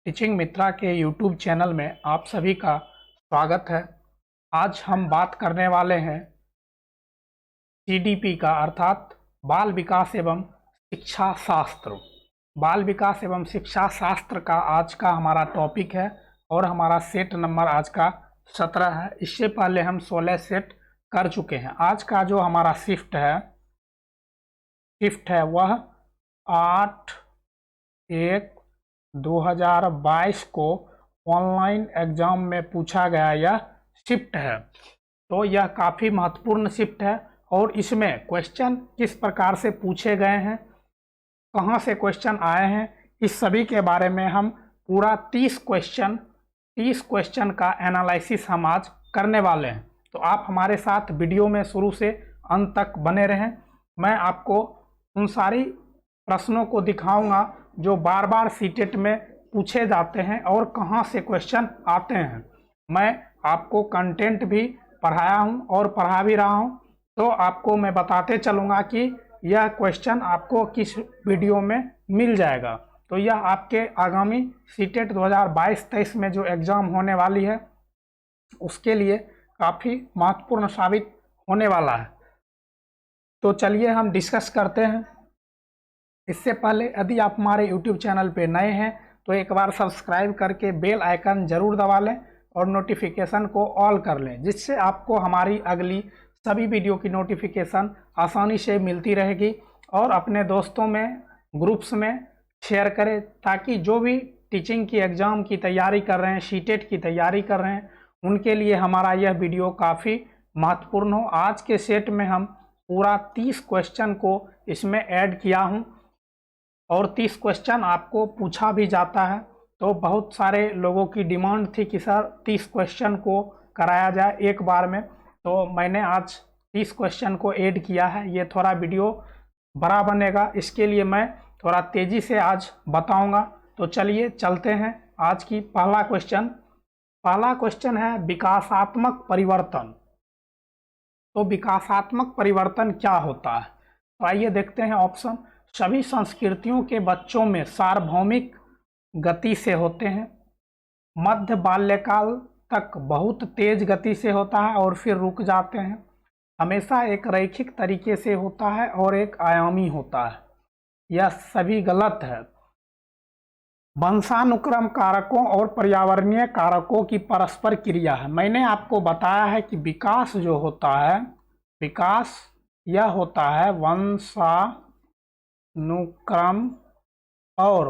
Teaching मित्रा के YouTube channel में आप सभी का स्वागत है। आज हम बात करने वाले हैं सीडीपी का अर्थात बाल विकास एवं शिक्षा शास्त्र। बाल विकास एवं शिक्षा शास्त्र का आज का हमारा टॉपिक है और हमारा सेट नंबर आज का 17 है। इससे पहले हम 16 सेट कर चुके हैं। आज का जो हमारा शिफ्ट है वह 8/1/2022 को ऑनलाइन एग्जाम में पूछा गया यह शिफ्ट है। तो यह काफ़ी महत्वपूर्ण शिफ्ट है और इसमें क्वेश्चन किस प्रकार से पूछे गए हैं, कहां से क्वेश्चन आए हैं, इस सभी के बारे में हम पूरा 30 क्वेश्चन का एनालिसिस हम आज करने वाले हैं। तो आप हमारे साथ वीडियो में शुरू से अंत तक बने रहें। मैं आपको उन सारी प्रश्नों को दिखाऊंगा जो बार बार सीटेट में पूछे जाते हैं और कहां से क्वेश्चन आते हैं। मैं आपको कंटेंट भी पढ़ाया हूं और पढ़ा भी रहा हूं, तो आपको मैं बताते चलूंगा कि यह क्वेश्चन आपको किस वीडियो में मिल जाएगा। तो यह आपके आगामी सीटेट 2022-23 में जो एग्ज़ाम होने वाली है उसके लिए काफ़ी महत्वपूर्ण साबित होने वाला है। तो चलिए हम डिस्कस करते हैं। इससे पहले यदि आप हमारे YouTube चैनल पे नए हैं तो एक बार सब्सक्राइब करके बेल आइकन ज़रूर दबा लें और नोटिफिकेशन को ऑल कर लें, जिससे आपको हमारी अगली सभी वीडियो की नोटिफिकेशन आसानी से मिलती रहेगी। और अपने दोस्तों में, ग्रुप्स में शेयर करें ताकि जो भी टीचिंग की एग्ज़ाम की तैयारी कर रहे हैं, सीटेट की तैयारी कर रहे हैं, उनके लिए हमारा यह वीडियो काफ़ी महत्वपूर्ण हो। आज के सेट में हम पूरा 30 क्वेश्चन को इसमें ऐड किया हूँ और 30 क्वेश्चन आपको पूछा भी जाता है। तो बहुत सारे लोगों की डिमांड थी कि सर 30 क्वेश्चन को कराया जाए एक बार में, तो मैंने आज 30 क्वेश्चन को ऐड किया है। ये थोड़ा वीडियो बड़ा बनेगा, इसके लिए मैं थोड़ा तेज़ी से आज बताऊंगा। तो चलिए चलते हैं। आज की पहला क्वेश्चन है विकासात्मक परिवर्तन। तो विकासात्मक परिवर्तन क्या होता है, तो आइए देखते हैं ऑप्शन। सभी संस्कृतियों के बच्चों में सार्वभौमिक गति से होते हैं, मध्य बाल्यकाल तक बहुत तेज गति से होता है और फिर रुक जाते हैं, हमेशा एक रैखिक तरीके से होता है और एक आयामी होता है। यह सभी गलत है। वंशानुक्रम कारकों और पर्यावरणीय कारकों की परस्पर क्रिया है। मैंने आपको बताया है कि विकास जो होता है, विकास यह होता है वंशानुक्रम और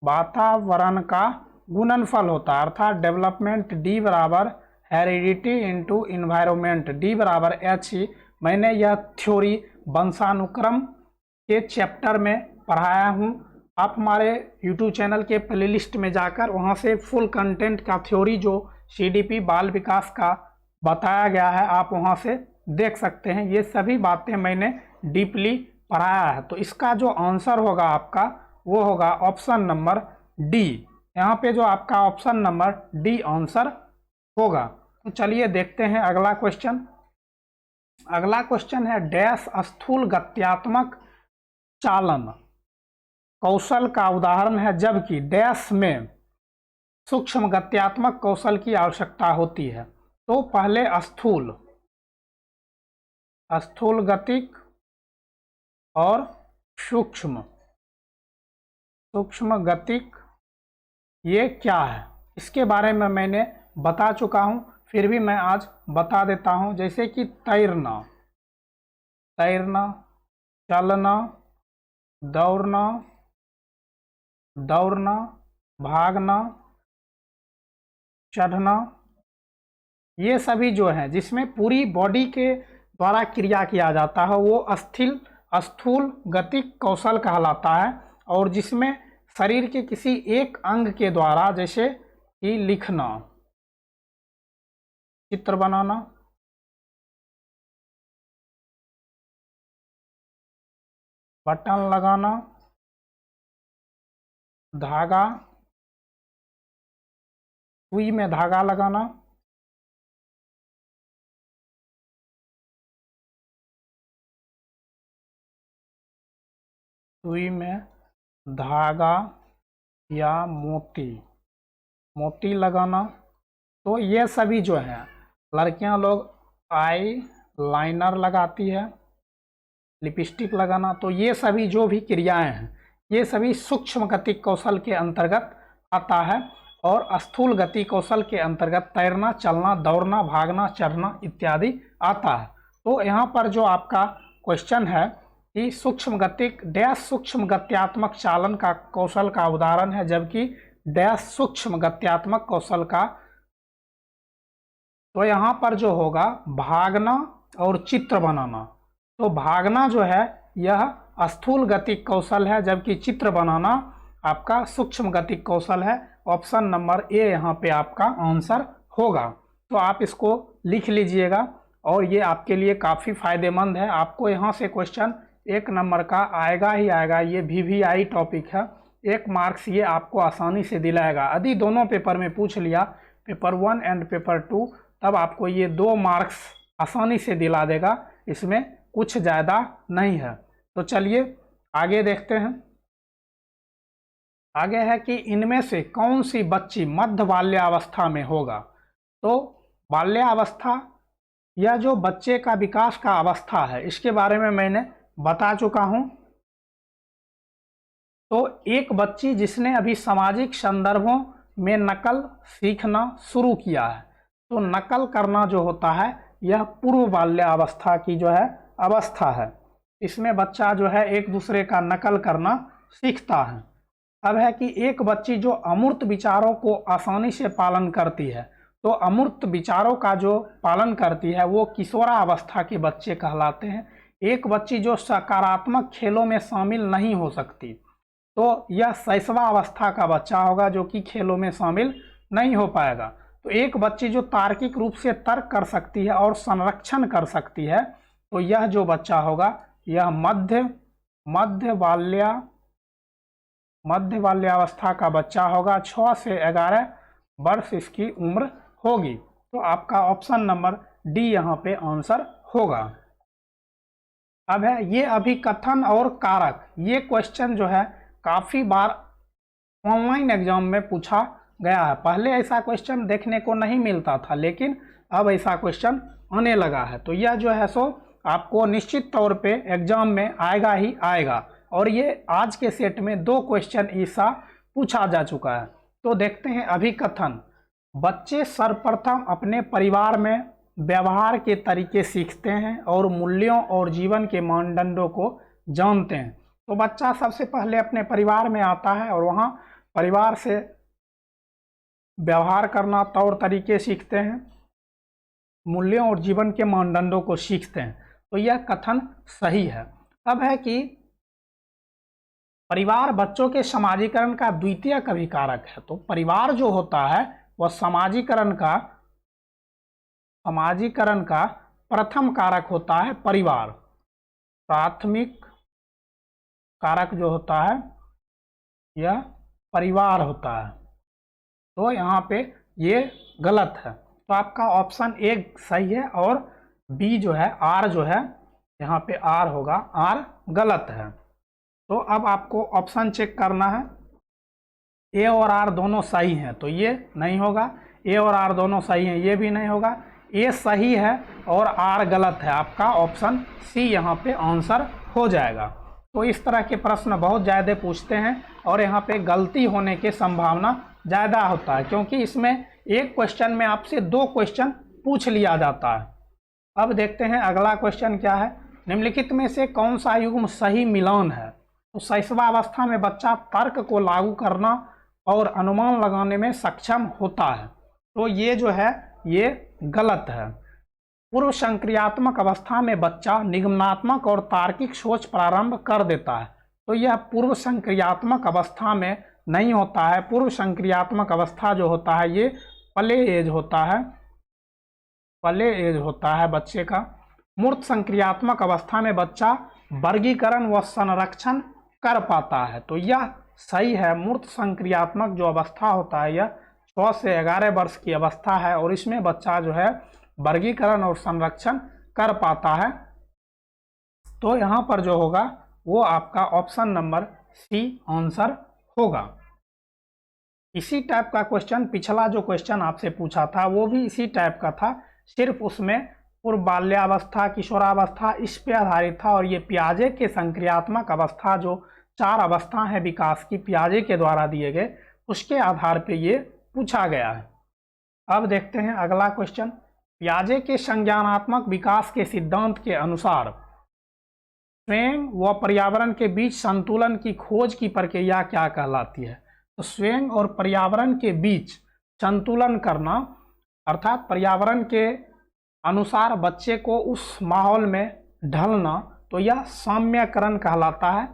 वातावरण का गुणनफल होता है, अर्थात डेवलपमेंट D बराबर हेरिडिटी इंटू इन्वायरमेंट, D बराबर H। मैंने यह थ्योरी वंशानुक्रम के चैप्टर में पढ़ाया हूँ। आप हमारे YouTube चैनल के प्लेलिस्ट में जाकर वहाँ से फुल कंटेंट का थ्योरी जो CDP बाल विकास का बताया गया है, आप वहाँ से देख सकते हैं। ये सभी बातें मैंने डीपली पढ़ाया है। तो इसका जो आंसर होगा आपका वो होगा ऑप्शन नंबर डी। यहाँ पे जो आपका ऑप्शन नंबर डी आंसर होगा। तो चलिए देखते हैं अगला क्वेश्चन। अगला क्वेश्चन है डैश स्थूल गत्यात्मक चालन कौशल का उदाहरण है, जबकि डैश में सूक्ष्म गत्यात्मक कौशल की आवश्यकता होती है। तो पहले स्थूल गतिक और सूक्ष्म गतिक ये क्या है, इसके बारे में मैंने बता चुका हूं, फिर भी मैं आज बता देता हूं। जैसे कि तैरना, चलना, दौड़ना, भागना, चढ़ना, ये सभी जो हैं जिसमें पूरी बॉडी के द्वारा क्रिया किया जाता है वो स्थूल गतिक कौशल कहलाता है। और जिसमें शरीर के किसी एक अंग के द्वारा, जैसे कि लिखना, चित्र बनाना, बटन लगाना, धागा, सुई में धागा लगाना, सुई में धागा या मोती, मोती लगाना। तो ये सभी जो है लड़कियां लोग आई लाइनर लगाती है, लिपस्टिक लगाना। तो ये सभी जो भी क्रियाएं हैं ये सभी सूक्ष्म गति कौशल के अंतर्गत आता है और स्थूल गति कौशल के अंतर्गत तैरना, चलना, दौड़ना, भागना, चढ़ना इत्यादि आता है। तो यहाँ पर जो आपका क्वेश्चन है कि सूक्ष्म गति डैश सूक्ष्म गत्यात्मक चालन का कौशल का उदाहरण है, जबकि डैश सूक्ष्म गत्यात्मक कौशल का। तो यहाँ पर जो होगा भागना और चित्र बनाना। तो भागना जो है यह स्थूल गतिक कौशल है, जबकि चित्र बनाना आपका सूक्ष्म गतिक कौशल है। ऑप्शन नंबर ए यहाँ पे आपका आंसर होगा। तो आप इसको लिख लीजिएगा और ये आपके लिए काफ़ी फायदेमंद है। आपको यहाँ से क्वेश्चन 1 नंबर का आएगा ही आएगा। ये VVI टॉपिक है, 1 मार्क्स ये आपको आसानी से दिलाएगा। यदि दोनों पेपर में पूछ लिया, पेपर 1 एंड पेपर 2, तब आपको ये 2 मार्क्स आसानी से दिला देगा, इसमें कुछ ज़्यादा नहीं है। तो चलिए आगे देखते हैं। आगे है कि इनमें से कौन सी बच्ची मध्य बाल्यावस्था में होगा। तो बाल्यावस्था यह जो बच्चे का विकास का अवस्था है, इसके बारे में मैंने बता चुका हूं। तो एक बच्ची जिसने अभी सामाजिक संदर्भों में नकल सीखना शुरू किया है, तो नकल करना जो होता है यह पूर्व बाल्यावस्था की जो है अवस्था है। इसमें बच्चा जो है एक दूसरे का नकल करना सीखता है। अब है कि एक बच्ची जो अमूर्त विचारों को आसानी से पालन करती है, तो अमूर्त विचारों का जो पालन करती है वो किशोरावस्था के बच्चे कहलाते हैं। एक बच्ची जो सकारात्मक खेलों में शामिल नहीं हो सकती, तो यह शैशवावस्था का बच्चा होगा जो कि खेलों में शामिल नहीं हो पाएगा। तो एक बच्ची जो तार्किक रूप से तर्क कर सकती है और संरक्षण कर सकती है, तो यह जो बच्चा होगा यह मध्य बाल्यावस्था का बच्चा होगा। 6 से 11 वर्ष इसकी उम्र होगी। तो आपका ऑप्शन नंबर डी यहाँ पे आंसर होगा। अब है ये अभिकथन और कारक। ये क्वेश्चन जो है काफ़ी बार ऑनलाइन एग्जाम में पूछा गया है। पहले ऐसा क्वेश्चन देखने को नहीं मिलता था, लेकिन अब ऐसा क्वेश्चन आने लगा है। तो यह जो है सो आपको निश्चित तौर पे एग्जाम में आएगा ही आएगा। और ये आज के सेट में 2 क्वेश्चन ऐसा पूछा जा चुका है। तो देखते हैं अभिकथन। बच्चे सर्वप्रथम अपने परिवार में व्यवहार के तरीके सीखते हैं और मूल्यों और जीवन के मानदंडों को जानते हैं। तो बच्चा सबसे पहले अपने परिवार में आता है और वहाँ परिवार से व्यवहार करना, तौर तरीके सीखते हैं, मूल्यों और जीवन के मानदंडों को सीखते हैं। तो यह कथन सही है। अब है कि परिवार बच्चों के समाजीकरण का द्वितीयक अभिकारक है। तो परिवार जो होता है वह समाजीकरण का प्रथम कारक होता है परिवार। प्राथमिक कारक जो होता है यह परिवार होता है। तो यहाँ पे ये गलत है। तो आपका ऑप्शन ए सही है और बी जो है आर जो है यहाँ पे आर होगा, आर गलत है। तो अब आपको ऑप्शन चेक करना है। ए और आर दोनों सही हैं तो ये नहीं होगा, ए और आर दोनों सही हैं ये भी नहीं होगा, ए सही है और आर गलत है। आपका ऑप्शन सी यहाँ पे आंसर हो जाएगा। तो इस तरह के प्रश्न बहुत ज़्यादा पूछते हैं और यहाँ पे गलती होने की संभावना ज़्यादा होता है, क्योंकि इसमें एक क्वेश्चन में आपसे 2 क्वेश्चन पूछ लिया जाता है। अब देखते हैं अगला क्वेश्चन क्या है। निम्नलिखित में से कौन सा युग्म सही मिलान है। तो शैशवावस्था में बच्चा तर्क को लागू करना और अनुमान लगाने में सक्षम होता है। तो ये जो है ये गलत है। पूर्व संक्रियात्मक अवस्था में बच्चा निगमनात्मक और तार्किक सोच प्रारंभ कर देता है। तो यह पूर्व संक्रियात्मक अवस्था में नहीं होता है। पूर्व संक्रियात्मक अवस्था जो होता है ये प्ले एज होता है, प्ले एज होता है बच्चे का। मूर्त संक्रियात्मक अवस्था में बच्चा वर्गीकरण व संरक्षण कर पाता है। तो यह सही है। मूर्त संक्रियात्मक जो अवस्था होता है यह 6 से 11 वर्ष की अवस्था है और इसमें बच्चा जो है वर्गीकरण और संरक्षण कर पाता है। तो यहाँ पर जो होगा वो आपका ऑप्शन नंबर सी आंसर होगा। इसी टाइप का क्वेश्चन पिछला जो क्वेश्चन आपसे पूछा था वो भी इसी टाइप का था, सिर्फ उसमें पूर्व बाल्यावस्था, किशोरावस्था इस पे आधारित था, और ये पियाजे के संक्रियात्मक अवस्था जो 4 अवस्था है विकास की पियाजे के द्वारा दिए गए, उसके आधार पे ये पूछा गया है। अब देखते हैं अगला क्वेश्चन। पियाजे के संज्ञानात्मक विकास के सिद्धांत के अनुसार स्वयं व पर्यावरण के बीच संतुलन की खोज की प्रक्रिया क्या कहलाती है? तो स्वयं और पर्यावरण के बीच संतुलन करना, अर्थात पर्यावरण के अनुसार बच्चे को उस माहौल में ढलना, तो यह साम्यकरण कहलाता है।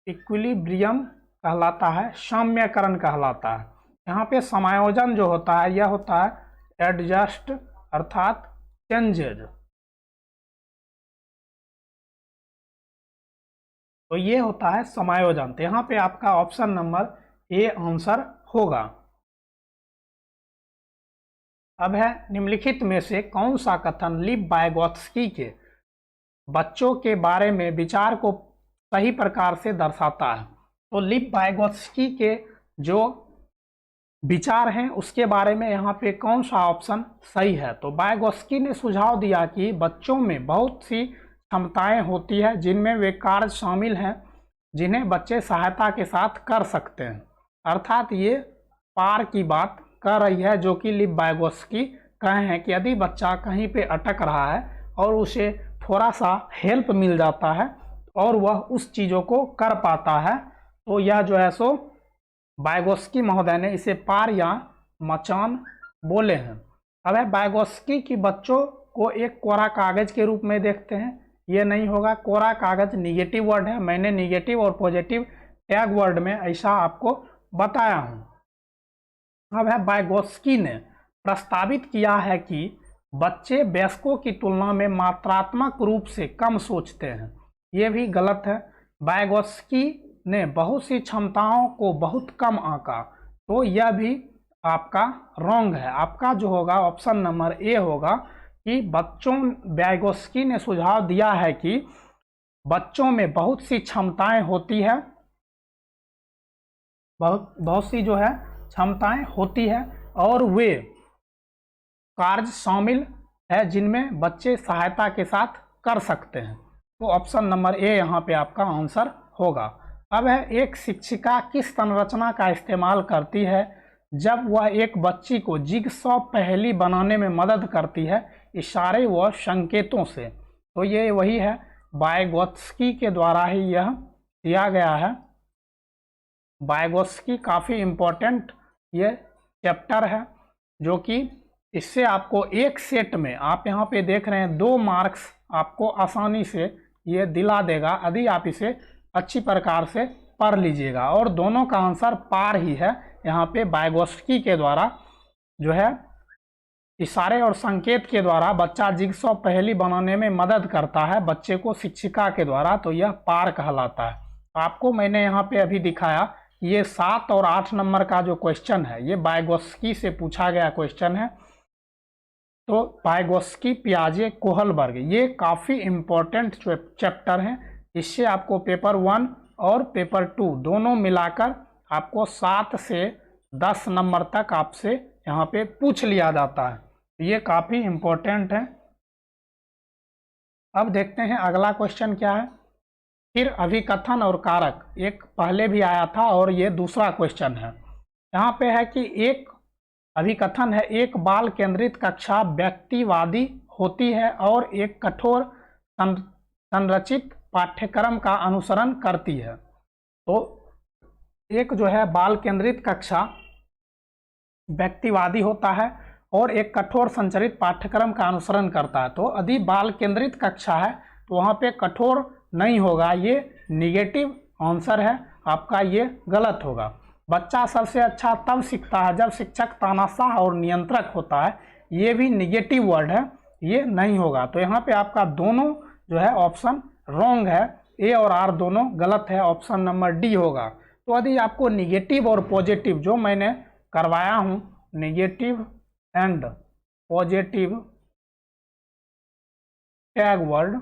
इक्विलिब्रियम कहलाता है, साम्यकरण कहलाता है। यहाँ पे समायोजन जो होता है यह होता है एडजस्ट, अर्थात चेंजेज। तो ये होता है समायोजन। तो यहाँ पे आपका ऑप्शन नंबर ए आंसर होगा। अब है निम्नलिखित में से कौन सा कथन लीव वाइगोत्स्की के बच्चों के बारे में विचार को सही प्रकार से दर्शाता है? तो लीव वाइगोत्स्की के जो विचार हैं उसके बारे में यहाँ पे कौन सा ऑप्शन सही है? तो वाइगोत्स्की ने सुझाव दिया कि बच्चों में बहुत सी क्षमताएं होती है जिनमें वे कार्य शामिल हैं जिन्हें बच्चे सहायता के साथ कर सकते हैं। अर्थात ये पार की बात कर रही है जो कि लीव वाइगोत्स्की कहे हैं कि यदि बच्चा कहीं पे अटक रहा है और उसे थोड़ा सा हेल्प मिल जाता है और वह उस चीज़ों को कर पाता है, तो यह जो है सो वाइगोत्स्की महोदय ने इसे पार या मचान बोले हैं। अब है वाइगोत्स्की की बच्चों को एक कोरा कागज के रूप में देखते हैं, ये नहीं होगा। कोरा कागज निगेटिव वर्ड है, मैंने निगेटिव और पॉजिटिव टैग वर्ड में ऐसा आपको बताया हूँ। अब है वाइगोत्स्की ने प्रस्तावित किया है कि बच्चे वयस्कों की तुलना में मात्रात्मक रूप से कम सोचते हैं, ये भी गलत है। वाइगोत्स्की ने बहुत सी क्षमताओं को बहुत कम आंका, तो यह भी आपका रॉन्ग है। आपका जो होगा ऑप्शन नंबर ए होगा कि वाइगोत्स्की ने सुझाव दिया है कि बच्चों में बहुत सी क्षमताएं होती है, बहुत सी जो है क्षमताएं होती है और वे कार्य शामिल है जिनमें बच्चे सहायता के साथ कर सकते हैं। तो ऑप्शन नंबर ए यहाँ पे आपका आंसर होगा। अब है एक शिक्षिका किस संरचना का इस्तेमाल करती है जब वह एक बच्ची को जिगसॉ पहेली बनाने में मदद करती है इशारे व संकेतों से? तो ये वही है, वाइगोत्स्की के द्वारा ही यह दिया गया है। वाइगोत्स्की काफ़ी इम्पोर्टेंट ये चैप्टर है जो कि इससे आपको एक सेट में, आप यहाँ पे देख रहे हैं 2 मार्क्स आपको आसानी से ये दिला देगा यदि आप इसे अच्छी प्रकार से पढ़ लीजिएगा, और दोनों का आंसर पार ही है। यहाँ पे वाइगोत्स्की के द्वारा जो है इशारे और संकेत के द्वारा बच्चा जिगसॉ पहेली बनाने में मदद करता है बच्चे को शिक्षिका के द्वारा, तो यह पार कहलाता है। आपको मैंने यहाँ पे अभी दिखाया ये 7 और 8 नंबर का जो क्वेश्चन है ये वाइगोत्स्की से पूछा गया क्वेश्चन है। तो वाइगोत्स्की, पियाजे, कोहलबर्ग ये काफ़ी इम्पोर्टेंट चैप्टर हैं। इससे आपको पेपर 1 और पेपर 2 दोनों मिलाकर आपको 7 से 10 नंबर तक आपसे यहाँ पे पूछ लिया जाता है, ये काफ़ी इम्पोर्टेंट है। अब देखते हैं अगला क्वेश्चन क्या है। फिर अभिकथन और कारक, एक पहले भी आया था और ये दूसरा क्वेश्चन है। यहाँ पे है कि एक अभिकथन है, एक बाल केंद्रित कक्षा व्यक्तिवादी होती है और एक कठोर संरचित पाठ्यक्रम का अनुसरण करती है। तो एक जो है बाल केंद्रित कक्षा व्यक्तिवादी होता है और एक कठोर संरचित पाठ्यक्रम का अनुसरण करता है। तो यदि बाल केंद्रित कक्षा है तो वहाँ पे कठोर नहीं होगा, ये निगेटिव आंसर है आपका, ये गलत होगा। बच्चा सबसे अच्छा तब सीखता है जब शिक्षक तानाशाह और नियंत्रक होता है, ये भी निगेटिव वर्ड है, ये नहीं होगा। तो यहाँ पे आपका दोनों जो है ऑप्शन रॉन्ग है, ए और आर दोनों गलत है, ऑप्शन नंबर डी होगा। तो यदि आपको निगेटिव और पॉजिटिव जो मैंने करवाया हूँ, negative and positive tag word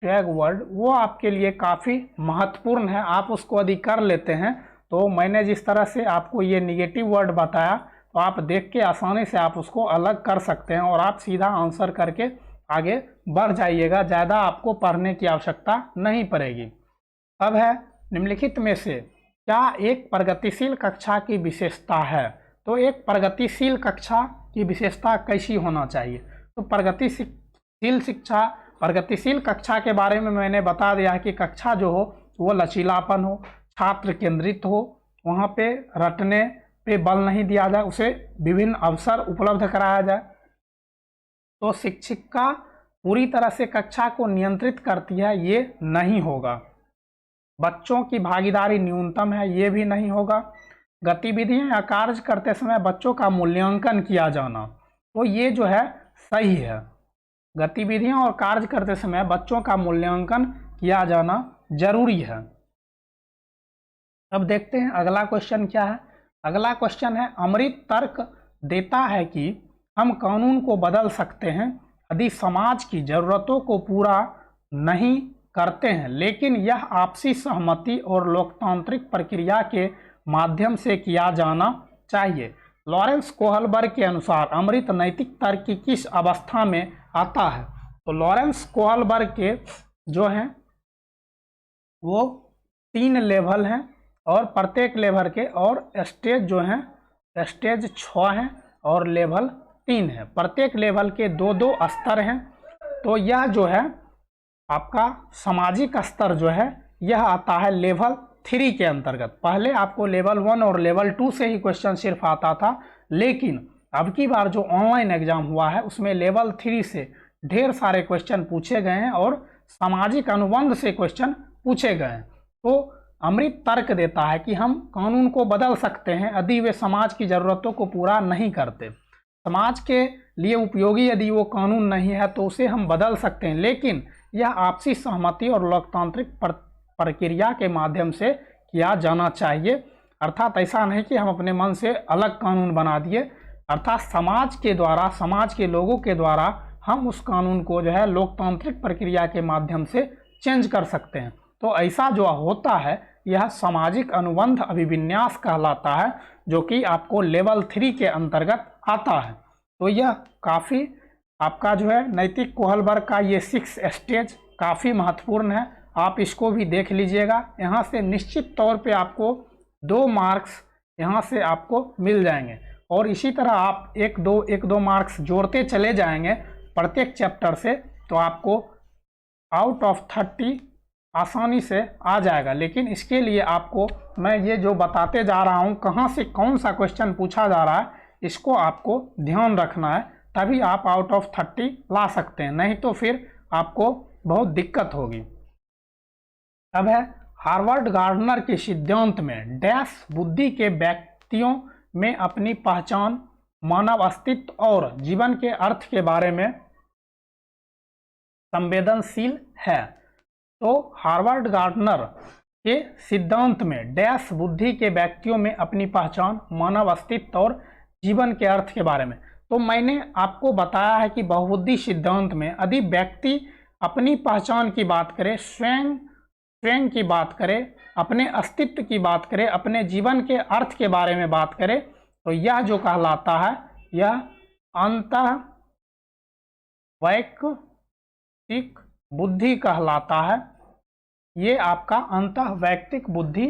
tag word वो आपके लिए काफ़ी महत्वपूर्ण है। आप उसको यदि कर लेते हैं तो मैंने जिस तरह से आपको ये निगेटिव वर्ड बताया तो आप देख के आसानी से आप उसको अलग कर सकते हैं और आप सीधा आंसर करके आगे बढ़ जाइएगा, ज़्यादा आपको पढ़ने की आवश्यकता नहीं पड़ेगी। अब है निम्नलिखित में से क्या एक प्रगतिशील कक्षा की विशेषता है। तो एक प्रगतिशील कक्षा की विशेषता कैसी होना चाहिए। तो प्रगतिशील कक्षा के बारे में मैंने बता दिया है कि कक्षा जो हो वो लचीलापन हो, छात्र केंद्रित हो, वहाँ पे रटने पे बल नहीं दिया जाए, उसे विभिन्न अवसर उपलब्ध कराया जाए। तो शिक्षिका पूरी तरह से कक्षा को नियंत्रित करती है, ये नहीं होगा। बच्चों की भागीदारी न्यूनतम है, ये भी नहीं होगा। गतिविधियां या कार्य करते समय बच्चों का मूल्यांकन किया जाना, तो ये जो है सही है। गतिविधियां और कार्य करते समय बच्चों का मूल्यांकन किया जाना जरूरी है। अब देखते हैं अगला क्वेश्चन क्या है। अगला क्वेश्चन है अमृत तर्क देता है कि हम कानून को बदल सकते हैं यदि समाज की जरूरतों को पूरा नहीं करते हैं, लेकिन यह आपसी सहमति और लोकतांत्रिक प्रक्रिया के माध्यम से किया जाना चाहिए। लॉरेंस कोहलबर्ग के अनुसार अमृत नैतिक तर्क की किस अवस्था में आता है। तो लॉरेंस कोहलबर्ग के जो हैं वो 3 लेवल हैं और प्रत्येक लेवल के और स्टेज जो हैं स्टेज 6 हैं और लेवल 3 है। प्रत्येक लेवल के 2-2 स्तर हैं। तो यह जो है आपका सामाजिक स्तर जो है यह आता है लेवल 3 के अंतर्गत। पहले आपको लेवल 1 और लेवल 2 से ही क्वेश्चन सिर्फ आता था, लेकिन अब की बार जो ऑनलाइन एग्जाम हुआ है उसमें लेवल 3 से ढेर सारे क्वेश्चन पूछे गए हैं और सामाजिक अनुबंध से क्वेश्चन पूछे गए हैं। तो अमृत तर्क देता है कि हम कानून को बदल सकते हैं यदि वे समाज की ज़रूरतों को पूरा नहीं करते। समाज के लिए उपयोगी यदि वो कानून नहीं है तो उसे हम बदल सकते हैं, लेकिन यह आपसी सहमति और लोकतांत्रिक प्रक्रिया के माध्यम से किया जाना चाहिए। अर्थात ऐसा नहीं कि हम अपने मन से अलग कानून बना दिए, अर्थात समाज के द्वारा, समाज के लोगों के द्वारा हम उस कानून को जो है लोकतांत्रिक प्रक्रिया के माध्यम से चेंज कर सकते हैं। तो ऐसा जो होता है यह सामाजिक अनुबंध अभिविन्यास कहलाता है, जो कि आपको लेवल 3 के अंतर्गत आता है। तो यह काफ़ी आपका जो है नैतिक कोहलबर्ग का ये 6 स्टेज काफ़ी महत्वपूर्ण है। आप इसको भी देख लीजिएगा। यहाँ से निश्चित तौर पे आपको 2 मार्क्स यहाँ से आपको मिल जाएंगे और इसी तरह आप 1-2 मार्क्स जोड़ते चले जाएंगे प्रत्येक चैप्टर से, तो आपको आउट ऑफ 30 आसानी से आ जाएगा। लेकिन इसके लिए आपको मैं ये जो बताते जा रहा हूँ कहाँ से कौन सा क्वेश्चन पूछा जा रहा है, इसको आपको ध्यान रखना है, तभी आप आउट ऑफ 30 ला सकते हैं, नहीं तो फिर आपको बहुत दिक्कत होगी। अब है हार्वर्ड गार्डनर के सिद्धांत में डैश बुद्धि के व्यक्तियों में अपनी पहचान, मानव अस्तित्व और जीवन के अर्थ के बारे में संवेदनशील है। तो हार्वर्ड गार्डनर के सिद्धांत में डैश बुद्धि के व्यक्तियों में अपनी पहचान, मानव अस्तित्व और जीवन के अर्थ के बारे में। तो मैंने आपको बताया है कि बहुबुद्धि सिद्धांत में यदि व्यक्ति अपनी पहचान की बात करे, स्वयं की बात करे, अपने अस्तित्व की बात करे, अपने जीवन के अर्थ के बारे में बात करे, तो यह जो कहलाता है यह अंतःवैयक्तिक बुद्धि कहलाता है। ये आपका अंतःवैयक्तिक बुद्धि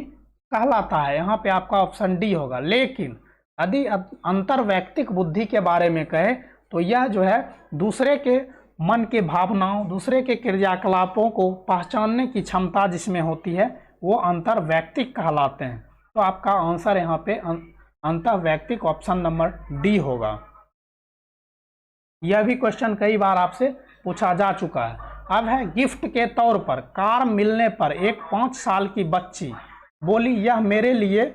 कहलाता है। यहाँ पे आपका ऑप्शन डी होगा। लेकिन यदि अंतर्वैयक्तिक बुद्धि के बारे में कहे तो यह जो है दूसरे के मन के भावनाओं, दूसरे के क्रियाकलापों को पहचानने की क्षमता जिसमें होती है वो अंतर्वैयक्तिक कहलाते हैं। तो आपका आंसर यहाँ पे अंतर्वैयक्तिक ऑप्शन नंबर डी होगा। यह भी क्वेश्चन कई बार आपसे पूछा जा चुका है। अब है गिफ्ट के तौर पर कार मिलने पर एक 5 साल की बच्ची बोली यह मेरे लिए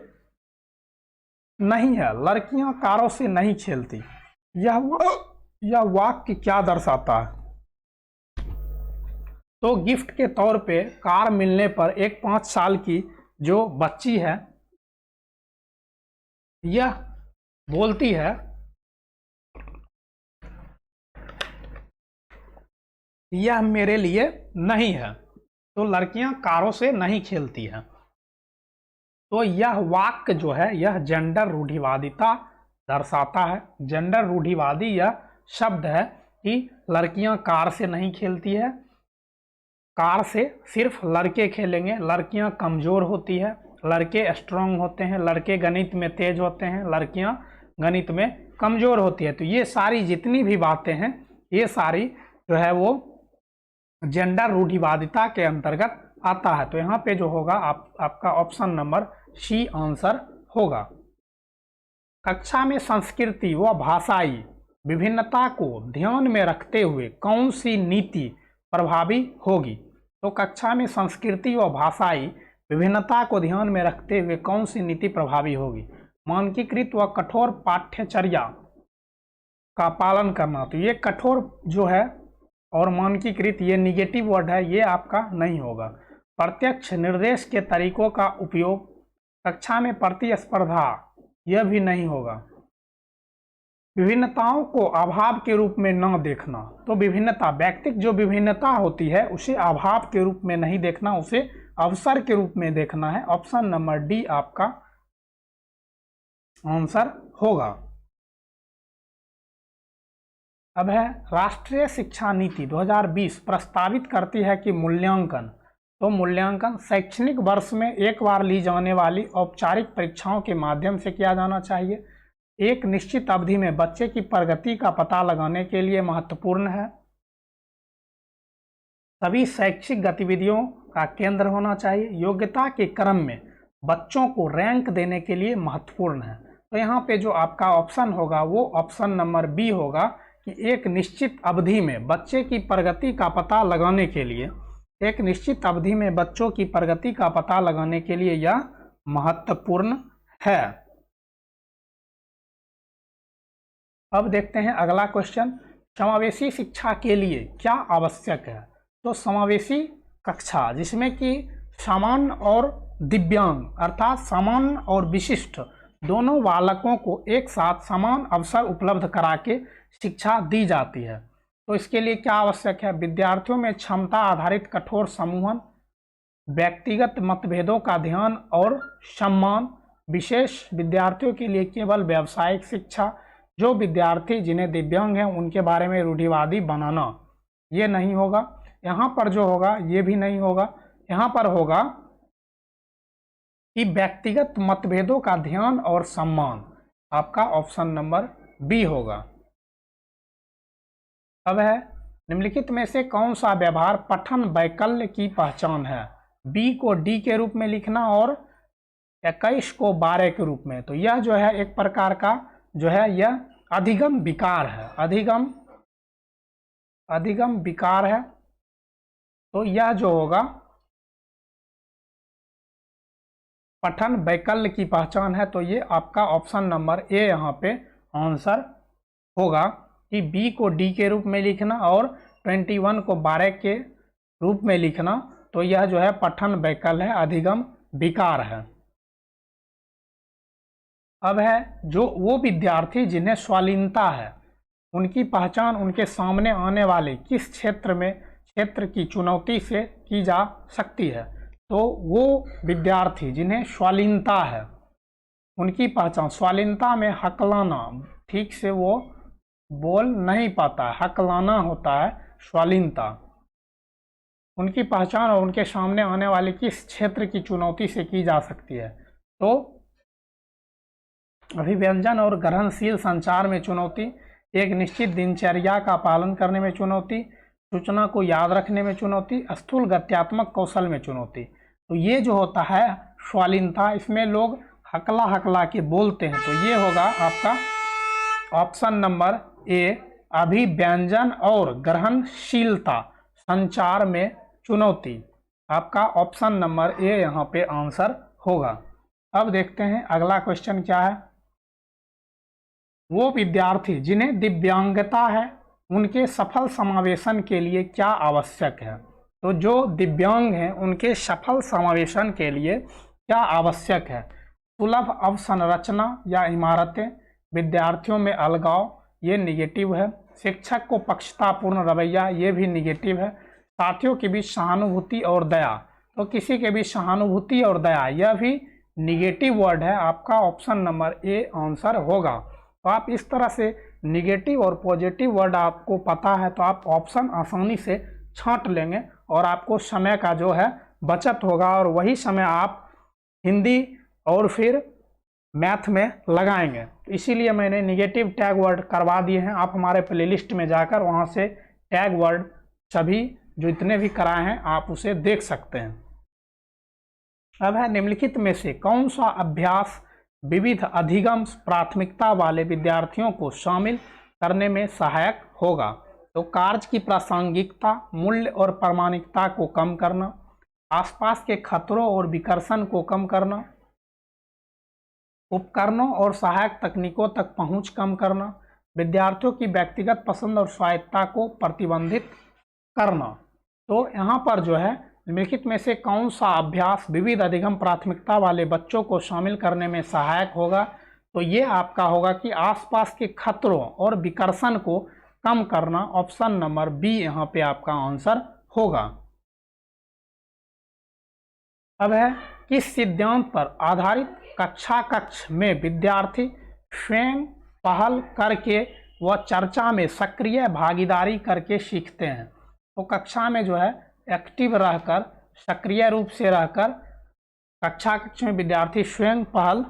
नहीं है, लड़कियां कारों से नहीं खेलती। यह वाक्य क्या दर्शाता है। तो गिफ्ट के तौर पे कार मिलने पर एक 5 साल की जो बच्ची है यह बोलती है यह मेरे लिए नहीं है। तो लड़कियां कारों से नहीं खेलती हैं। तो यह वाक्य जो है यह जेंडर रूढ़िवादिता दर्शाता है। जेंडर रूढ़िवादी यह शब्द है कि लड़कियां कार से नहीं खेलती है, कार से सिर्फ लड़के खेलेंगे, लड़कियां कमजोर होती है, लड़के स्ट्रांग होते हैं, लड़के गणित में तेज होते हैं, लड़कियां गणित में कमजोर होती है। तो ये सारी जितनी भी बातें हैं ये सारी जो है वो जेंडर रूढ़िवादिता के अंतर्गत आता है। तो यहाँ पे जो होगा आपका ऑप्शन नंबर सी आंसर होगा। कक्षा में संस्कृति व भाषाई विभिन्नता को ध्यान में रखते हुए कौन सी नीति प्रभावी होगी? तो कक्षा में संस्कृति व भाषाई विभिन्नता को ध्यान में रखते हुए कौन सी नीति प्रभावी होगी? मानकीकृत व कठोर पाठ्यचर्या का पालन करना। तो ये कठोर जो है और मानकीकृत ये निगेटिव वर्ड है, ये आपका नहीं होगा। प्रत्यक्ष निर्देश के तरीकों का उपयोग, कक्षा में प्रतिस्पर्धा, यह भी नहीं होगा। विभिन्नताओं को अभाव के रूप में न देखना। तो विभिन्नता, व्यक्तिगत जो विभिन्नता होती है उसे अभाव के रूप में नहीं देखना, उसे अवसर के रूप में देखना है। ऑप्शन नंबर डी आपका आंसर होगा। अब है राष्ट्रीय शिक्षा नीति 2020 प्रस्तावित करती है कि मूल्यांकन। तो मूल्यांकन शैक्षणिक वर्ष में एक बार ली जाने वाली औपचारिक परीक्षाओं के माध्यम से किया जाना चाहिए। एक निश्चित अवधि में बच्चे की प्रगति का पता लगाने के लिए महत्वपूर्ण है। सभी शैक्षिक गतिविधियों का केंद्र होना चाहिए। योग्यता के क्रम में बच्चों को रैंक देने के लिए महत्वपूर्ण है। तो यहाँ पे जो आपका ऑप्शन होगा वो ऑप्शन नंबर बी होगा कि एक निश्चित अवधि में बच्चे की प्रगति का पता लगाने के लिए, एक निश्चित अवधि में बच्चों की प्रगति का पता लगाने के लिए यह महत्वपूर्ण है। अब देखते हैं अगला क्वेश्चन, समावेशी शिक्षा के लिए क्या आवश्यक है? तो समावेशी कक्षा जिसमें कि सामान्य और दिव्यांग अर्थात सामान्य और विशिष्ट दोनों बालकों को एक साथ समान अवसर उपलब्ध करा के शिक्षा दी जाती है। तो इसके लिए क्या आवश्यक है? विद्यार्थियों में क्षमता आधारित कठोर समूहन, व्यक्तिगत मतभेदों का ध्यान और सम्मान, विशेष विद्यार्थियों के लिए केवल व्यावसायिक शिक्षा, जो विद्यार्थी जिन्हें दिव्यांग हैं उनके बारे में रूढ़िवादी बनाना, ये नहीं होगा। यहाँ पर जो होगा ये भी नहीं होगा। यहाँ पर होगा कि व्यक्तिगत मतभेदों का ध्यान और सम्मान, आपका ऑप्शन नंबर बी होगा। अब है निम्नलिखित में से कौन सा व्यवहार पठन वैकल्य की पहचान है? बी को डी के रूप में लिखना और 21 को 12 के रूप में। तो यह जो है एक प्रकार का जो है यह अधिगम विकार है, अधिगम विकार है। तो यह जो होगा पठन वैकल्य की पहचान है। तो ये आपका ऑप्शन नंबर ए यहाँ पे आंसर होगा कि बी को डी के रूप में लिखना और 21 को 12 के रूप में लिखना। तो यह जो है पठन वैकल्य है, अधिगम विकार है। अब है जो वो विद्यार्थी जिन्हें स्वालीनता है उनकी पहचान उनके सामने आने वाले किस क्षेत्र की चुनौती से की जा सकती है? तो वो विद्यार्थी जिन्हें स्वालीनता है उनकी पहचान, स्वालीनता में हकलाना, ठीक से वो बोल नहीं पाता, हकलाना होता है स्वालीनता, उनकी पहचान और उनके सामने आने वाले किस क्षेत्र की चुनौती से की जा सकती है? तो अभिव्यंजन और ग्रहणशील संचार में चुनौती, एक निश्चित दिनचर्या का पालन करने में चुनौती, सूचना को याद रखने में चुनौती, स्थूल गत्यात्मक कौशल में चुनौती। तो ये जो होता है स्वालीनता, इसमें लोग हकला हकला के बोलते हैं। तो ये होगा आपका ऑप्शन नंबर ए, अभिव्यंजन और ग्रहणशीलता संचार में चुनौती, आपका ऑप्शन नंबर ए यहाँ पे आंसर होगा। अब देखते हैं अगला क्वेश्चन क्या है। वो विद्यार्थी जिन्हें दिव्यांगता है उनके सफल समावेशन के लिए क्या आवश्यक है? तो जो दिव्यांग हैं उनके सफल समावेशन के लिए क्या आवश्यक है? सुलभ अवसंरचना या इमारतें, विद्यार्थियों में अलगाव, ये निगेटिव है। शिक्षक को पक्षतापूर्ण रवैया, ये भी निगेटिव है। साथियों के बीच सहानुभूति और दया, तो किसी के बीच सहानुभूति और दया, यह भी निगेटिव वर्ड है। आपका ऑप्शन नंबर ए आंसर होगा। तो आप इस तरह से निगेटिव और पॉजिटिव वर्ड आपको पता है तो आप ऑप्शन आसानी से छांट लेंगे और आपको समय का जो है बचत होगा और वही समय आप हिंदी और फिर मैथ में लगाएंगे। इसीलिए मैंने निगेटिव टैग वर्ड करवा दिए हैं। आप हमारे प्लेलिस्ट में जाकर वहां से टैग वर्ड सभी जो इतने भी कराए हैं आप उसे देख सकते हैं। अब है निम्नलिखित में से कौन सा अभ्यास विविध अधिगम प्राथमिकता वाले विद्यार्थियों को शामिल करने में सहायक होगा। तो कार्य की प्रासंगिकता, मूल्य और प्रामाणिकता को कम करना, आसपास के खतरों और विकर्षण को कम करना, उपकरणों और सहायक तकनीकों तक पहुंच कम करना, विद्यार्थियों की व्यक्तिगत पसंद और स्वायत्तता को प्रतिबंधित करना। तो यहाँ पर जो है निम्नलिखित में से कौन सा अभ्यास विविध अधिगम प्राथमिकता वाले बच्चों को शामिल करने में सहायक होगा। तो ये आपका होगा कि आसपास के खतरों और विकर्षण को कम करना। ऑप्शन नंबर बी यहाँ पे आपका आंसर होगा। अब है किस सिद्धांत पर आधारित कक्षा कक्ष में विद्यार्थी स्वयं पहल करके व चर्चा में सक्रिय भागीदारी करके सीखते हैं। तो कक्षा में जो है एक्टिव रहकर, सक्रिय रूप से रहकर कक्षा कक्ष में विद्यार्थी स्वयं पहल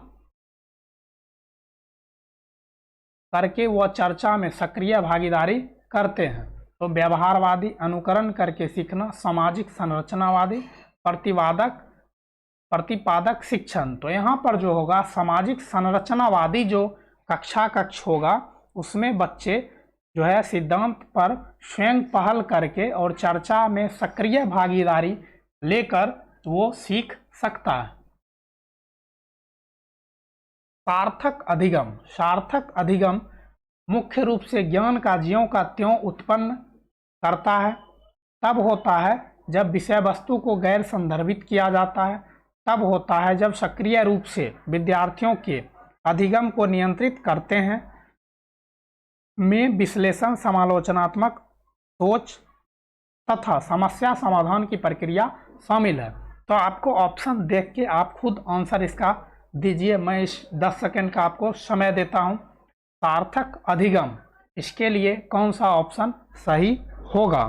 करके वह चर्चा में सक्रिय भागीदारी करते हैं। तो व्यवहारवादी, अनुकरण करके सीखना, सामाजिक संरचनावादी, प्रतिपादक शिक्षण। तो यहाँ पर जो होगा सामाजिक संरचनावादी जो कक्षा कक्ष होगा उसमें बच्चे जो है सिद्धांत पर स्वयं पहल करके और चर्चा में सक्रिय भागीदारी लेकर वो सीख सकता है। सार्थक अधिगम मुख्य रूप से ज्ञान का ज्यों का त्यों उत्पन्न करता है। तब होता है जब विषय वस्तु को गैर संदर्भित किया जाता है। तब होता है जब सक्रिय रूप से विद्यार्थियों के अधिगम को नियंत्रित करते हैं। में विश्लेषण, समालोचनात्मक सोच तथा समस्या समाधान की प्रक्रिया शामिल है। तो आपको ऑप्शन देख के आप खुद आंसर इसका दीजिए। मैं इस 10 सेकंड का आपको समय देता हूं। सार्थक अधिगम, इसके लिए कौन सा ऑप्शन सही होगा।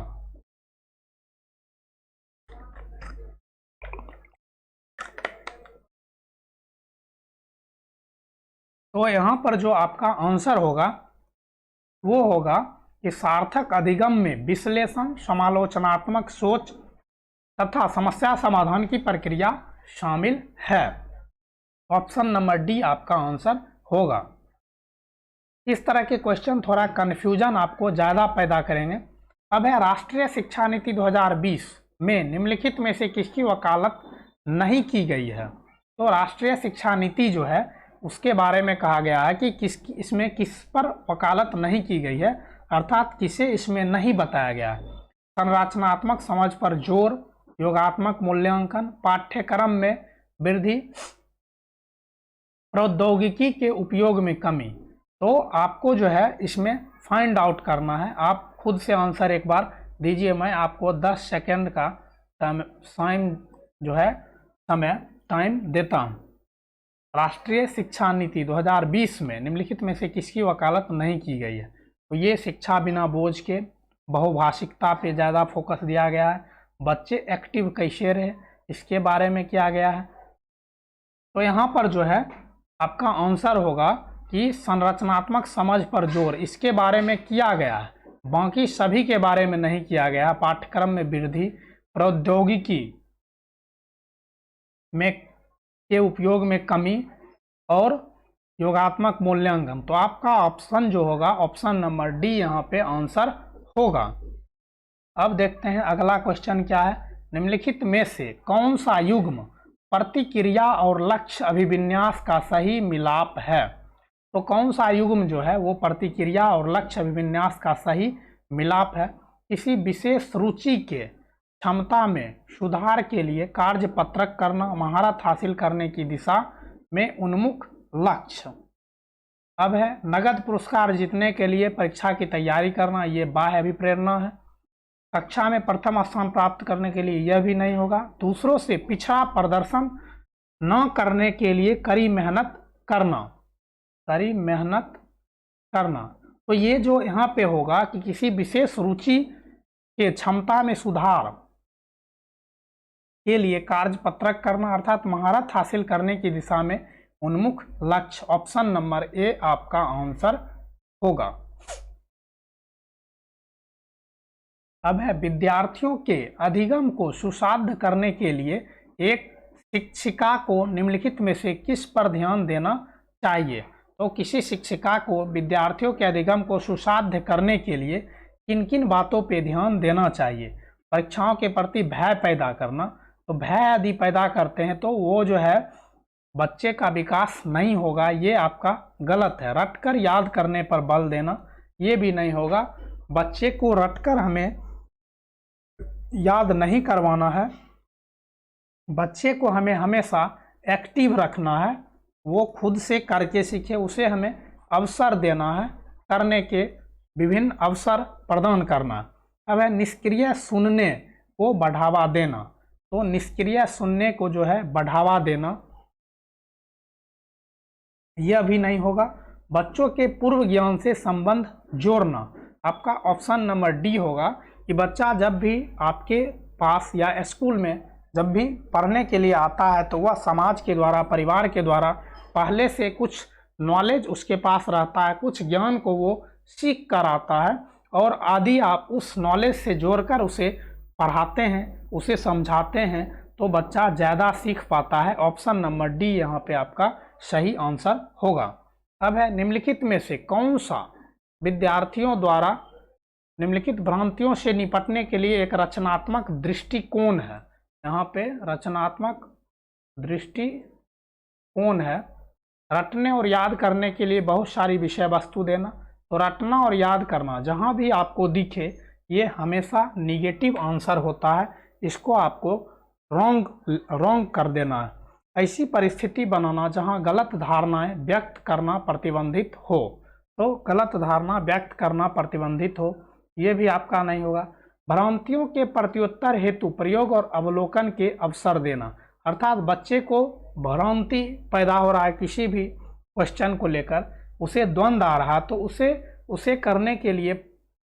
तो यहाँ पर जो आपका आंसर होगा वो होगा कि सार्थक अधिगम में विश्लेषण, समालोचनात्मक सोच तथा समस्या समाधान की प्रक्रिया शामिल है। ऑप्शन नंबर डी आपका आंसर होगा। इस तरह के क्वेश्चन थोड़ा कन्फ्यूजन आपको ज़्यादा पैदा करेंगे। अब है राष्ट्रीय शिक्षा नीति 2020 में निम्नलिखित में से किसकी वकालत नहीं की गई है। तो राष्ट्रीय शिक्षा नीति जो है उसके बारे में कहा गया है कि इसमें किस पर वकालत नहीं की गई है, अर्थात किसे इसमें नहीं बताया गया है। संरचनात्मक समझ पर जोर, योगात्मक मूल्यांकन, पाठ्यक्रम में वृद्धि, प्रौद्योगिकी के उपयोग में कमी। तो आपको जो है इसमें फाइंड आउट करना है। आप खुद से आंसर एक बार दीजिए। मैं आपको 10 सेकेंड का टाइम देता हूँ। राष्ट्रीय शिक्षा नीति 2020 में निम्नलिखित में से किसकी वकालत नहीं की गई है। तो ये शिक्षा बिना बोझ के, बहुभाषिकता पे ज़्यादा फोकस दिया गया है, बच्चे एक्टिव कैसे रहे इसके बारे में किया गया है। तो यहाँ पर जो है आपका आंसर होगा कि संरचनात्मक समझ पर जोर, इसके बारे में किया गया है, बाकी सभी के बारे में नहीं किया गया। पाठ्यक्रम में वृद्धि, प्रौद्योगिकी में के उपयोग में कमी और योगात्मक मूल्यांकन। तो आपका ऑप्शन जो होगा ऑप्शन नंबर डी यहाँ पे आंसर होगा। अब देखते हैं अगला क्वेश्चन क्या है। निम्नलिखित में से कौन सा युग्म प्रतिक्रिया और लक्ष्य अभिविन्यास का सही मिलाप है। तो कौन सा युग्म जो है वो प्रतिक्रिया और लक्ष्य अभिविन्यास का सही मिलाप है। किसी विशेष रुचि के क्षमता में सुधार के लिए कार्यपत्रक करना, महारत हासिल करने की दिशा में उन्मुख लक्ष्य। अब है नगद पुरस्कार जीतने के लिए परीक्षा की तैयारी करना, ये बाह्य अभिप्रेरणा है। कक्षा में प्रथम स्थान प्राप्त करने के लिए यह भी नहीं होगा। दूसरों से पिछड़ा प्रदर्शन न करने के लिए कड़ी मेहनत करना, कड़ी मेहनत करना। तो ये जो यहाँ पे होगा कि किसी विशेष रुचि के क्षमता में सुधार के लिए कार्यपत्रक करना, अर्थात महारत हासिल करने की दिशा में उन्मुख लक्ष्य। ऑप्शन नंबर ए आपका आंसर होगा। अब है विद्यार्थियों के अधिगम को सुसाध्य करने के लिए एक शिक्षिका को निम्नलिखित में से किस पर ध्यान देना चाहिए। तो किसी शिक्षिका को विद्यार्थियों के अधिगम को सुसाध्य करने के लिए किन किन बातों पे ध्यान देना चाहिए। परीक्षाओं के प्रति भय पैदा करना, तो भय यदि पैदा करते हैं तो वो जो है बच्चे का विकास नहीं होगा, ये आपका गलत है। रटकर याद करने पर बल देना, ये भी नहीं होगा। बच्चे को रटकर हमें याद नहीं करवाना है, बच्चे को हमें हमेशा एक्टिव रखना है, वो खुद से करके सीखे, उसे हमें अवसर देना है, करने के विभिन्न अवसर प्रदान करना। अब है निष्क्रिय सुनने को बढ़ावा देना, तो निष्क्रिय सुनने को जो है बढ़ावा देना, यह भी नहीं होगा। बच्चों के पूर्व ज्ञान से संबंध जोड़ना, आपका ऑप्शन नंबर डी होगा कि बच्चा जब भी आपके पास या स्कूल में जब भी पढ़ने के लिए आता है तो वह समाज के द्वारा, परिवार के द्वारा पहले से कुछ नॉलेज उसके पास रहता है, कुछ ज्ञान को वो सीख कर आता है और आदि आप उस नॉलेज से जोड़कर उसे पढ़ाते हैं, उसे समझाते हैं, तो बच्चा ज़्यादा सीख पाता है। ऑप्शन नंबर डी यहाँ पे आपका सही आंसर होगा। अब है निम्नलिखित में से कौन सा विद्यार्थियों द्वारा निम्नलिखित भ्रांतियों से निपटने के लिए एक रचनात्मक दृष्टिकोण है। यहाँ पे रचनात्मक दृष्टिकोण है। रटने और याद करने के लिए बहुत सारी विषय वस्तु देना, तो रटना और याद करना जहाँ भी आपको दिखे ये हमेशा निगेटिव आंसर होता है, इसको आपको रॉन्ग कर देना है। ऐसी परिस्थिति बनाना जहां गलत धारणाएं व्यक्त करना प्रतिबंधित हो, तो गलत धारणा व्यक्त करना प्रतिबंधित हो, ये भी आपका नहीं होगा। भ्रांतियों के प्रत्युत्तर हेतु प्रयोग और अवलोकन के अवसर देना, अर्थात बच्चे को भ्रांति पैदा हो रहा है किसी भी क्वेश्चन को लेकर, उसे द्वंद्व आ रहा, तो उसे करने के लिए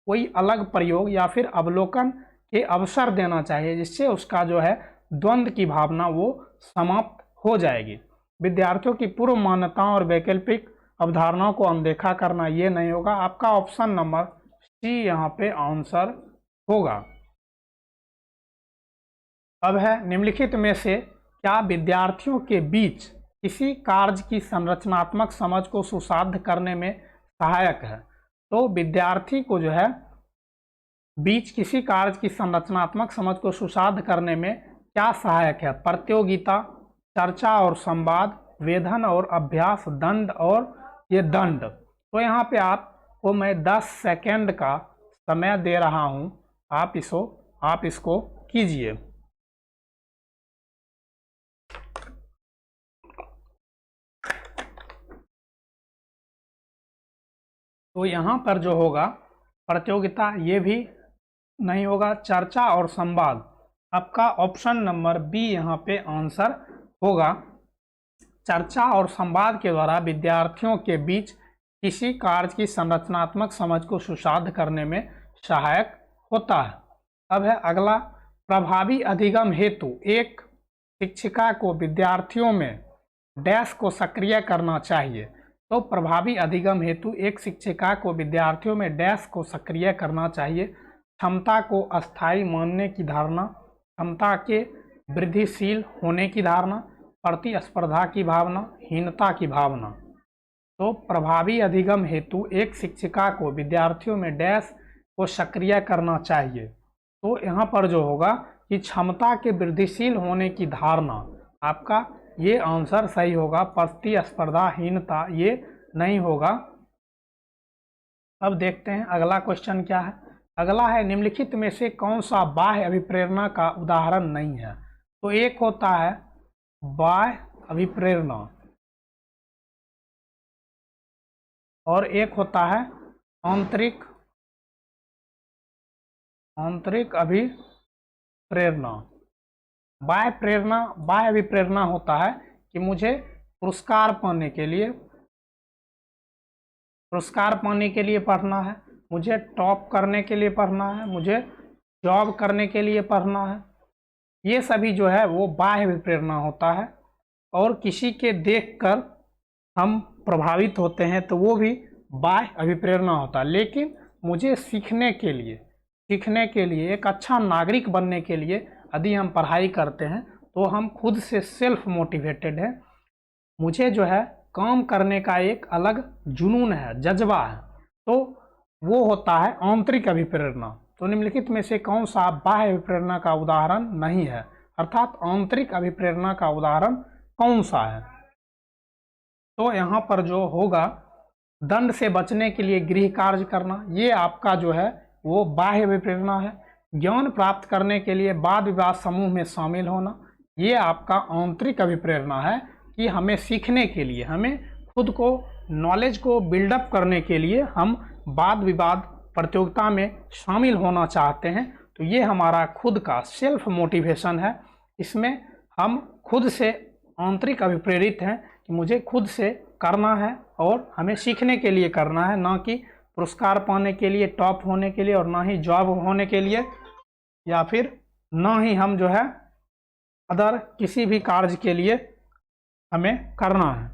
कोई अलग प्रयोग या फिर अवलोकन के अवसर देना चाहिए, जिससे उसका जो है द्वंद्व की भावना वो समाप्त हो जाएगी। विद्यार्थियों की पूर्व मान्यताओं और वैकल्पिक अवधारणाओं को अनदेखा करना, ये नहीं होगा। आपका ऑप्शन नंबर सी यहाँ पे आंसर होगा। अब है निम्नलिखित में से क्या विद्यार्थियों के बीच किसी कार्य की संरचनात्मक समझ को सुसाध्य करने में सहायक है। तो विद्यार्थी को जो है बीच किसी कार्य की संरचनात्मक समझ को सुसाध्य करने में क्या सहायक है। प्रतियोगिता, चर्चा और संवाद, वेधन और अभ्यास, दंड और ये दंड। तो यहाँ पे आपको मैं 10 सेकेंड का समय दे रहा हूँ, आप इसको कीजिए। तो यहाँ पर जो होगा प्रतियोगिता, ये भी नहीं होगा। चर्चा और संवाद, आपका ऑप्शन नंबर बी यहाँ पे आंसर होगा। चर्चा और संवाद के द्वारा विद्यार्थियों के बीच किसी कार्य की संरचनात्मक समझ को सुसाध्य करने में सहायक होता है। अब है अगला, प्रभावी अधिगम हेतु एक शिक्षिका को विद्यार्थियों में डैश को सक्रिय करना चाहिए। तो प्रभावी अधिगम हेतु एक शिक्षिका को विद्यार्थियों में डैश को सक्रिय करना चाहिए। क्षमता को अस्थायी मानने की धारणा, क्षमता के वृद्धिशील होने की धारणा, प्रतिस्पर्धा की भावना, हीनता की भावना। तो प्रभावी अधिगम हेतु एक शिक्षिका को विद्यार्थियों में डैश को सक्रिय करना चाहिए। तो यहाँ पर जो होगा कि क्षमता के वृद्धिशील होने की धारणा, आपका ये आंसर सही होगा। प्रतिस्पर्धा, हीनता ये नहीं होगा। अब देखते हैं अगला क्वेश्चन क्या है। अगला है निम्नलिखित में से कौन सा बाह्य अभिप्रेरणा का उदाहरण नहीं है। तो एक होता है बाह्य अभिप्रेरणा, और एक होता है आंतरिक अभिप्रेरणा। बाह्य अभिप्रेरणा होता है कि मुझे पुरस्कार पाने के लिए पढ़ना है, मुझे टॉप करने के लिए पढ़ना है, मुझे जॉब करने के लिए पढ़ना है। ये सभी जो है वो बाह्य अभिप्रेरणा होता है। और किसी के देखकर हम प्रभावित होते हैं तो वो भी बाह्य अभिप्रेरणा होता है। लेकिन मुझे सीखने के लिए एक अच्छा नागरिक बनने के लिए यदि हम पढ़ाई करते हैं तो हम खुद से सेल्फ मोटिवेटेड हैं। मुझे जो है काम करने का एक अलग जुनून है, जज्बा है, तो वो होता है आंतरिक अभिप्रेरणा। तो निम्नलिखित में से कौन सा बाह्य अभिप्रेरणा का उदाहरण नहीं है, अर्थात आंतरिक अभिप्रेरणा का उदाहरण कौन सा है? तो यहाँ पर जो होगा, दंड से बचने के लिए गृह कार्य करना, ये आपका जो है वो बाह्य अभिप्रेरणा है। ज्ञान प्राप्त करने के लिए वाद विवाद समूह में शामिल होना, ये आपका आंतरिक अभिप्रेरणा है कि हमें सीखने के लिए, हमें खुद को नॉलेज को बिल्डअप करने के लिए हम वाद विवाद प्रतियोगिता में शामिल होना चाहते हैं। तो ये हमारा खुद का सेल्फ मोटिवेशन है। इसमें हम खुद से आंतरिक अभिप्रेरित हैं कि मुझे खुद से करना है और हमें सीखने के लिए करना है, ना कि पुरस्कार पाने के लिए, टॉप होने के लिए, और ना ही जॉब होने के लिए, या फिर ना ही हम जो है अदर किसी भी कार्य के लिए हमें करना है।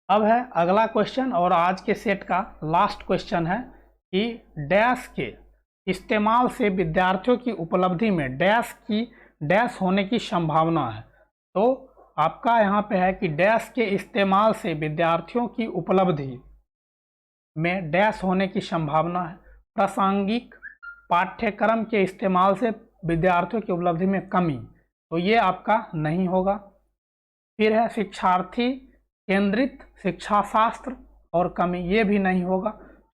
अब है अगला क्वेश्चन और आज के सेट का लास्ट क्वेश्चन है कि डैश के इस्तेमाल से विद्यार्थियों की उपलब्धि में डैश होने की संभावना है। तो आपका यहाँ पे है कि डैश के इस्तेमाल से विद्यार्थियों की उपलब्धि में डैश होने की संभावना है। प्रासंगिक पाठ्यक्रम के इस्तेमाल से विद्यार्थियों की उपलब्धि में कमी, तो ये आपका नहीं होगा। फिर है शिक्षार्थी केंद्रित शिक्षा शास्त्र और कमी, ये भी नहीं होगा।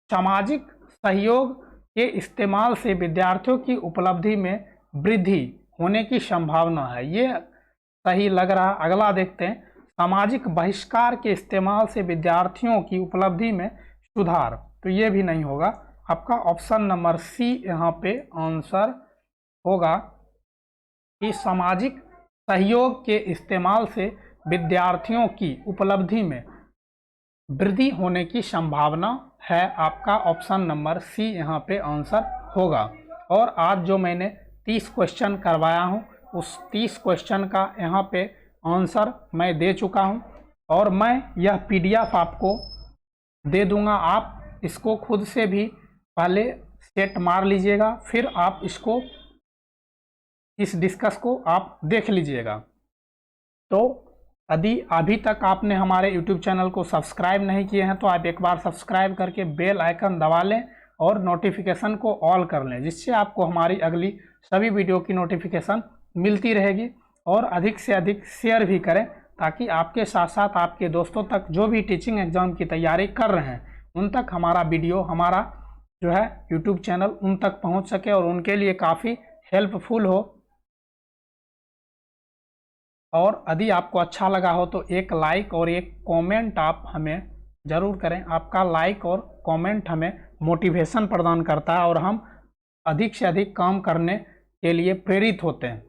सामाजिक सहयोग के इस्तेमाल से विद्यार्थियों की उपलब्धि में वृद्धि होने की संभावना है, ये सही लग रहा। अगला देखते हैं, सामाजिक बहिष्कार के इस्तेमाल से विद्यार्थियों की उपलब्धि में सुधार, तो ये भी नहीं होगा। आपका ऑप्शन नंबर सी यहाँ पे आंसर होगा कि सामाजिक सहयोग के इस्तेमाल से विद्यार्थियों की उपलब्धि में वृद्धि होने की संभावना है। आपका ऑप्शन नंबर सी यहाँ पे आंसर होगा। और आज जो मैंने 30 क्वेश्चन करवाया हूँ, उस 30 क्वेश्चन का यहाँ पे आंसर मैं दे चुका हूँ और मैं यह पीडीएफ आपको दे दूँगा। आप इसको खुद से भी पहले सेट मार लीजिएगा, फिर आप इसको, इस डिस्कस को आप देख लीजिएगा। तो यदि अभी तक आपने हमारे YouTube चैनल को सब्सक्राइब नहीं किए हैं तो आप एक बार सब्सक्राइब करके बेल आइकन दबा लें और नोटिफिकेशन को ऑल कर लें, जिससे आपको हमारी अगली सभी वीडियो की नोटिफिकेशन मिलती रहेगी। और अधिक से अधिक शेयर भी करें ताकि आपके साथ साथ आपके दोस्तों तक जो भी टीचिंग एग्ज़ाम की तैयारी कर रहे हैं उन तक हमारा वीडियो, हमारा जो है YouTube चैनल उन तक पहुँच सके और उनके लिए काफ़ी हेल्पफुल हो। और यदि आपको अच्छा लगा हो तो एक लाइक और एक कमेंट आप हमें ज़रूर करें। आपका लाइक और कमेंट हमें मोटिवेशन प्रदान करता है और हम अधिक से अधिक काम करने के लिए प्रेरित होते हैं।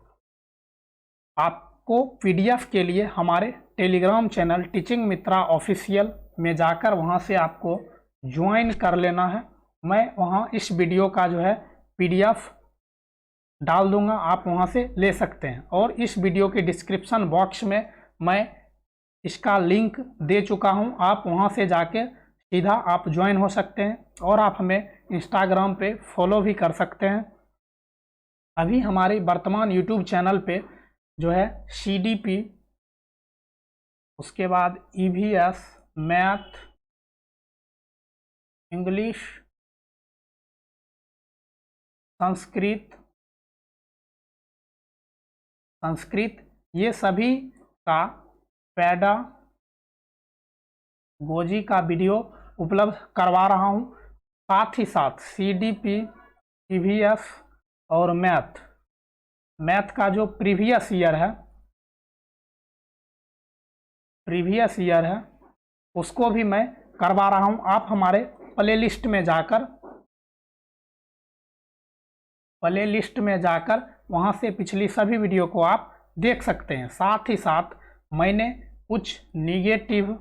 आपको पीडीएफ के लिए हमारे टेलीग्राम चैनल टीचिंग मित्रा ऑफिशियल में जाकर वहां से आपको ज्वाइन कर लेना है। मैं वहां इस वीडियो का जो है पीडीएफ डाल दूंगा, आप वहां से ले सकते हैं। और इस वीडियो के डिस्क्रिप्शन बॉक्स में मैं इसका लिंक दे चुका हूं, आप वहां से जाके सीधा आप ज्वाइन हो सकते हैं। और आप हमें इंस्टाग्राम पे फॉलो भी कर सकते हैं। अभी हमारे वर्तमान यूट्यूब चैनल पे जो है CDP, उसके बाद EVS, मैथ, इंग्लिश, संस्कृत, ये सभी का पैडागोजी का वीडियो उपलब्ध करवा रहा हूँ। साथ ही साथ CDP, EVS और मैथ का जो प्रीवियस ईयर है प्रीवियस ईयर है उसको भी मैं करवा रहा हूं। आप हमारे प्लेलिस्ट में जाकर वहां से पिछली सभी वीडियो को आप देख सकते हैं। साथ ही साथ मैंने कुछ negative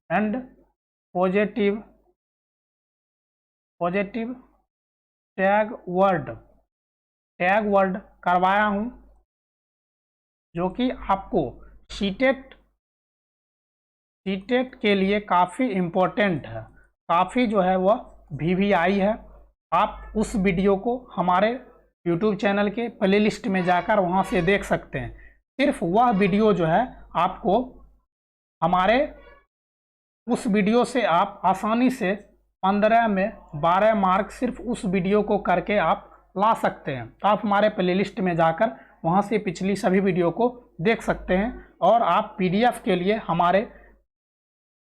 and positive tag word करवाया हूं, जो कि आपको सीटेट के लिए काफ़ी इम्पोर्टेंट है, काफ़ी जो है वह VVI है। आप उस वीडियो को हमारे YouTube चैनल के प्लेलिस्ट में जाकर वहां से देख सकते हैं। सिर्फ वह वीडियो जो है आपको हमारे उस वीडियो से आप आसानी से 15 में 12 मार्क सिर्फ उस वीडियो को करके आप ला सकते हैं। तो आप हमारे प्लेलिस्ट में जाकर वहां से पिछली सभी वीडियो को देख सकते हैं और आप PDF के लिए हमारे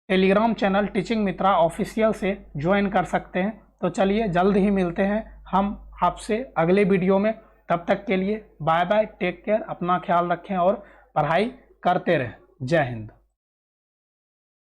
टेलीग्राम चैनल टीचिंग मित्रा ऑफिशियल से ज्वाइन कर सकते हैं। तो चलिए जल्द ही मिलते हैं हम आपसे अगले वीडियो में। तब तक के लिए बाय बाय, टेक केयर, अपना ख्याल रखें और पढ़ाई करते रहें। जय हिंद।